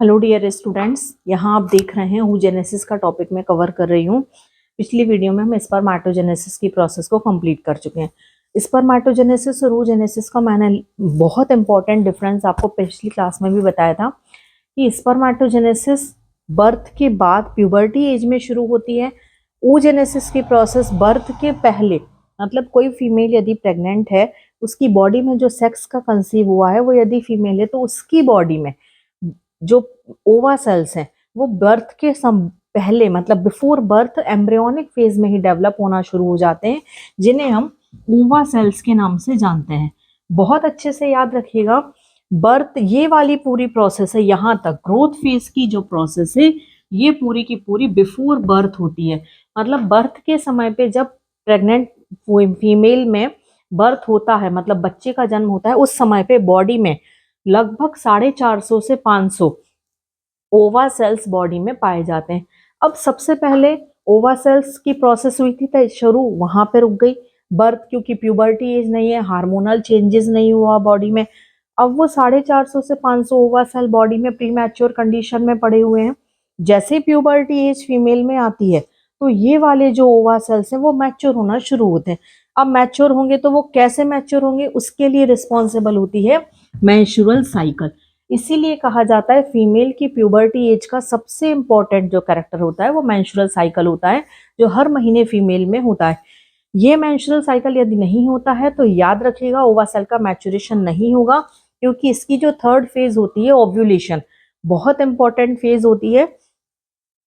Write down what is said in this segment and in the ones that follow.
Hello dear students, यहाँ आप देख रहे हैं oogenesis का टॉपिक मैं कवर कर रही हूँ। पिछली वीडियो में हम स्पर्मेटोजेनेसिस की प्रोसेस को कंप्लीट कर चुके हैं। स्पर्मेटोजेनेसिस और oogenesis का मैंने बहुत इंपॉर्टेंट डिफरेंस आपको पिछली क्लास में भी बताया था कि स्पर्मेटोजेनेसिस बर्थ के बाद प्यूबर्टी एज में शुरू होती है। oogenesis की प्रोसेस बर्थ के पहले, मतलब कोई फीमेल यदि प्रेग्नेंट है, उसकी बॉडी में जो सेक्स का कंसीव हुआ है वो यदि फीमेल है तो उसकी बॉडी में जो ओवा सेल्स हैं वो बर्थ के पहले, मतलब बिफोर बर्थ एम्ब्रियोनिक फेज में ही डेवलप होना शुरू हो जाते हैं, जिन्हें हम ओवा सेल्स के नाम से जानते हैं। बहुत अच्छे से याद रखिएगा, बर्थ ये वाली पूरी प्रोसेस है, यहाँ तक ग्रोथ फेज की जो प्रोसेस है ये पूरी की पूरी बिफोर बर्थ होती है। मतलब बर्थ के समय पे जब प्रेग्नेंट फीमेल में बर्थ होता है, मतलब बच्चे का जन्म होता है, उस समय पे बॉडी में लगभग 450 से 500 ओवा सेल्स बॉडी में पाए जाते हैं। अब सबसे पहले ओवा सेल्स की प्रोसेस हुई थी तो शुरू वहां पे रुक गई बर्थ, क्योंकि प्यूबर्टी एज नहीं है, हार्मोनल चेंजेस नहीं हुआ बॉडी में। अब वो 450 से 500 ओवा सेल बॉडी में प्री मैच्योर कंडीशन में पड़े हुए हैं। जैसे प्यूबर्टी एज फीमेल में आती है तो ये वाले जो ओवा सेल्स हैं वो मैच्योर होना शुरू होते हैं। अब मैच्योर होंगे तो वो कैसे मैच्योर होंगे, उसके लिए रिस्पॉन्सिबल होती है मेंस्ट्रुअल साइकिल। इसीलिए कहा जाता है फीमेल की प्यूबर्टी एज का सबसे इंपॉर्टेंट जो कैरेक्टर होता है वो मेंस्ट्रुअल साइकिल होता है, जो हर महीने फीमेल में होता है। ये मेंस्ट्रुअल साइकिल यदि नहीं होता है तो याद रखिएगा ओवा सेल का मैच्योरेशन नहीं होगा, क्योंकि इसकी जो थर्ड फेज होती है ओव्यूलेशन, बहुत इंपॉर्टेंट फेज होती है।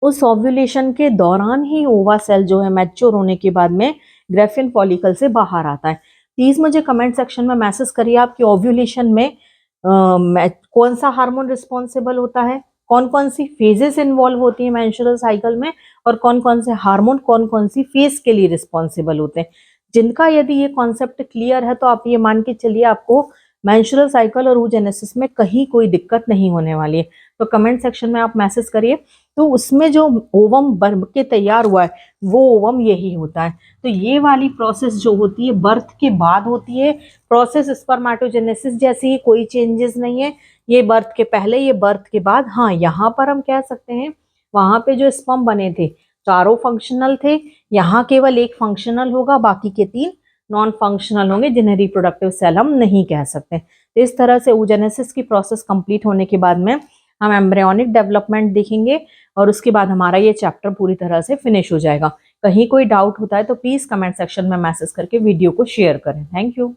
उस ओव्यूलेशन के दौरान ही ओवा सेल जो है मैच्योर होने के बाद में ग्रेफिन फॉलिकल से बाहर आता है। प्लीज मुझे कमेंट सेक्शन में मैसेज करिए आपकी ओव्यूलेशन में कौन सा हार्मोन रिस्पॉन्सिबल होता है, कौन कौन सी फेजेस इन्वॉल्व होती है मेंस्ट्रुअल साइकिल में, और कौन कौन से हार्मोन कौन कौन सी फेज के लिए रिस्पॉन्सिबल होते हैं। जिनका यदि ये कॉन्सेप्ट क्लियर है तो आप ये मान के चलिए आपको मेंस्ट्रुअल साइकिल और oogenesis में कहीं कोई दिक्कत नहीं होने वाली है। तो कमेंट सेक्शन में आप मैसेज करिए। तो उसमें जो ओवम बन के तैयार हुआ है वो ओवम यही होता है। तो ये वाली प्रोसेस जो होती है बर्थ के बाद होती है। प्रोसेस स्पर्मेटोजेनेसिस जैसी ही कोई चेंजेस नहीं है, ये बर्थ के पहले, ये बर्थ के बाद। हाँ, यहाँ पर हम कह सकते हैं वहां पे जो स्पर्म बने थे चारों फंक्शनल थे, यहाँ केवल एक फंक्शनल होगा, बाकी के 3 नॉन फंक्शनल होंगे जिन्हें रिप्रोडक्टिव सेल हम नहीं कह सकते। तो इस तरह से oogenesis की प्रोसेस कंप्लीट होने के बाद में हम एम्ब्रियोनिक डेवलपमेंट देखेंगे और उसके बाद हमारा ये चैप्टर पूरी तरह से फिनिश हो जाएगा। कहीं कोई डाउट होता है तो प्लीज कमेंट सेक्शन में मैसेज करके वीडियो को शेयर करें। Thank you.